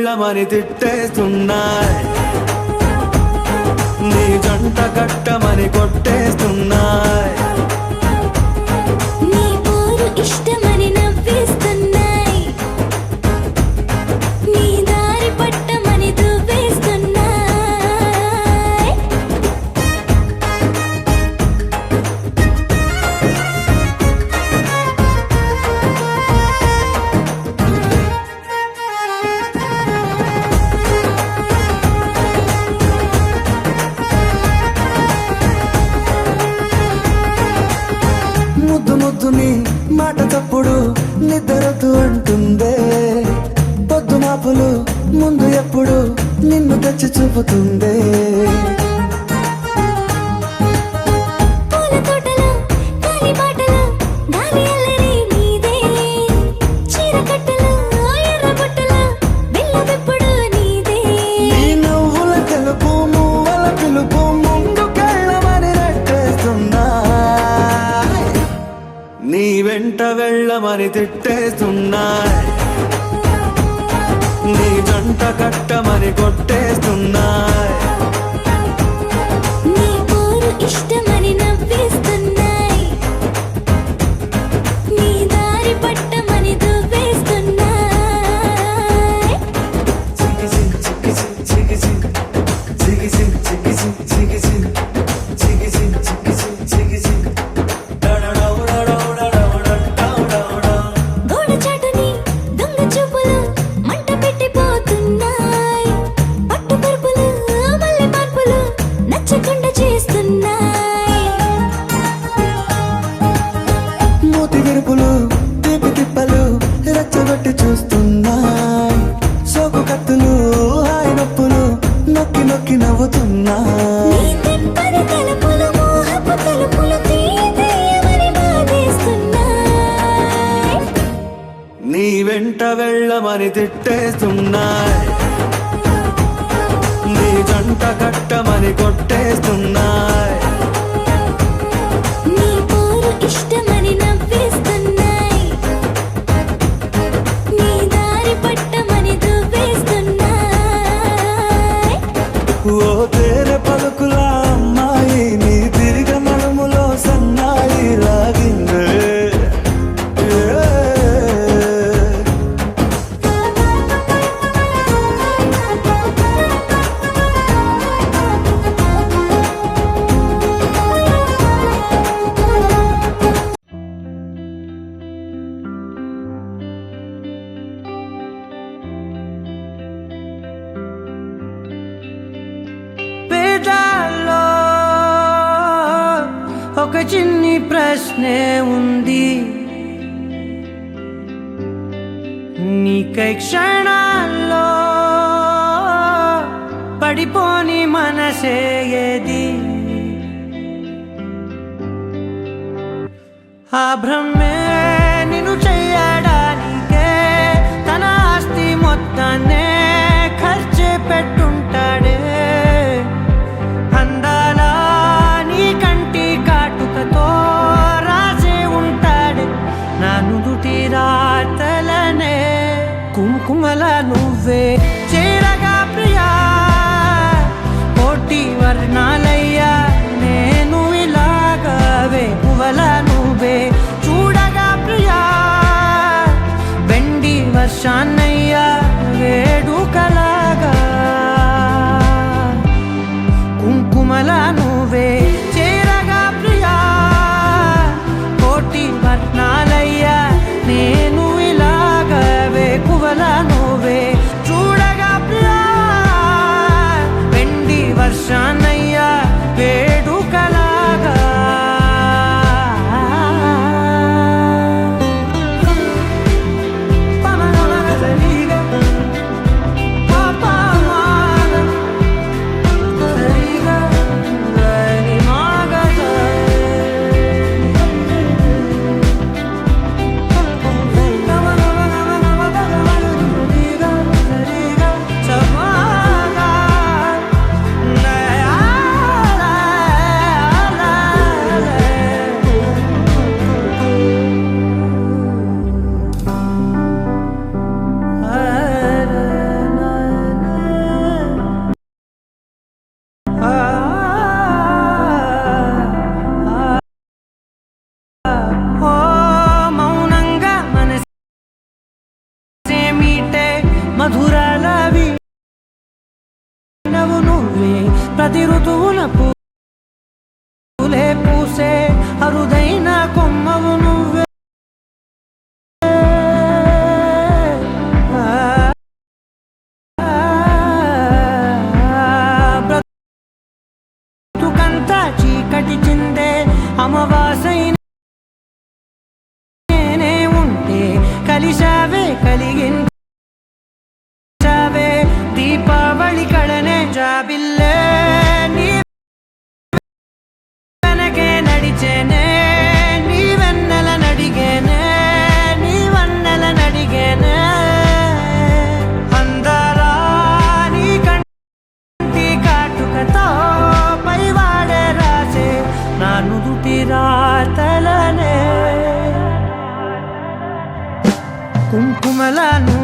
వెళ్ళమని తిట్టేస్తున్నాయి, నీ జంట కట్టమని కొట్టేస్తున్నాయి, నీ పోరు ఇష్టమని నవ్వేస్తున్నాయి, నీ దారి పట్టమని దువ్వేస్తున్నాయి. ముద్దు ముద్దుని మాట తప్పుడు నిద్రతూ అంటుందే, పొద్దు మాపులు ముందు ఎప్పుడు నిన్ను తెచ్చి చూపుతుందే. పూల తోటలో గాలి బాటలో గాలి అల్లరి నీదే, చీర కట్టలో ఎర్ర బుట్టలో బిల్లవెప్పుడు నీదే. నీ నవ్వుల తెలుపు మువ్వల పిలుపు ముందుకెళ్ళమని నెట్టేస్తున్నా, నీ వెంట వెళ్ళమని తిట్టేస్తున్నాయి, నీ జంట కట్టమని కొట్టేస్తున్నాయి, నీ పోరు ఇష్టమని నవ్వేస్తున్నాయి, నీ దారి పట్టమని దువ్వేస్తున్నాయి. గోడ చాటుని దొంగ చూపులు మంట పెట్టిపోతున్నాయి, పట్టు పరుపులు మల్లె మార్పులు నచ్చకుండా చేస్తున్నాయి. మూతి విరుపులు తీపి తిప్పలు రెచ్చగొట్టి చూస్తున్నాయి, సోకు కత్తులు హాయి నొప్పులు నొక్కి నొక్కి నవ్వుతున్నాయి, నీ తెప్పని తలుపులు మోహపు తలుపులు తీయమని బాధేస్తున్నాయి. నీ వెంట వెళ్ళమని తిట్టేస్తున్నాయి, నీ జంట కట్టమని కొట్టేస్తున్నాయి, నీ పోరు ఇష్టమని నవ్వేస్తున్నాయి, నీ దారి పట్టమని దువ్వేస్తున్నాయి. ఓ తేనె పలుకుల అమ్మాయి నీ తిరిగ నడుములో సన్నాయి లాగిందే. పేదాల్లో ఒక చిన్ని ప్రశ్నే ఉంది, నీకై క్షణాల్లో పడిపోని మనసే ఏది, ఆ భ్రమే నిన్ను చెయ్యడానికే తన ఆస్తి మొత్తాన్నే ఖర్చే పెట్టుంటాడే, అందాల నీ కంటి కాటుకతో రాసే ఉంటాడే నా నుదుటి రాతలనే, కుంకుమల నువ్వే చేరగా ప్రియా, కోటి వర్ణాలయ్యా నేను ఇలాగవే, పువ్వల నువ్వే చూడగా ప్రియా, వెండి వర్షాన్నయ్యా వేడుకలాగా, కుంకుమల నువ్వే చేరగా ప్రియా, కోటి వర్ణాలయ్యా నేను ఇలాగవే, పువ్వల నువ్వే చూడగా ప్రియా, వెండి వర్షాన్నయ్యా పది ఋతువుల పూలే పూసే అరుదైన కొమ్మవు నువ్వే బ్రతుకంతా చీకటి చిందే అమవాసైన నేనే ఉంటే కలిశావే కలిగించావే దీపావళి కళనే జాబిల్లే నీ వెనకే నడిచేనే నీ వెన్నెల నడిగేనే నీ వన్నెల నడిగేనే అందాలా నీ కంటి కాటుకతో పైవాడే రాసే నా నుదుటి రాతలనే కుంకుమలను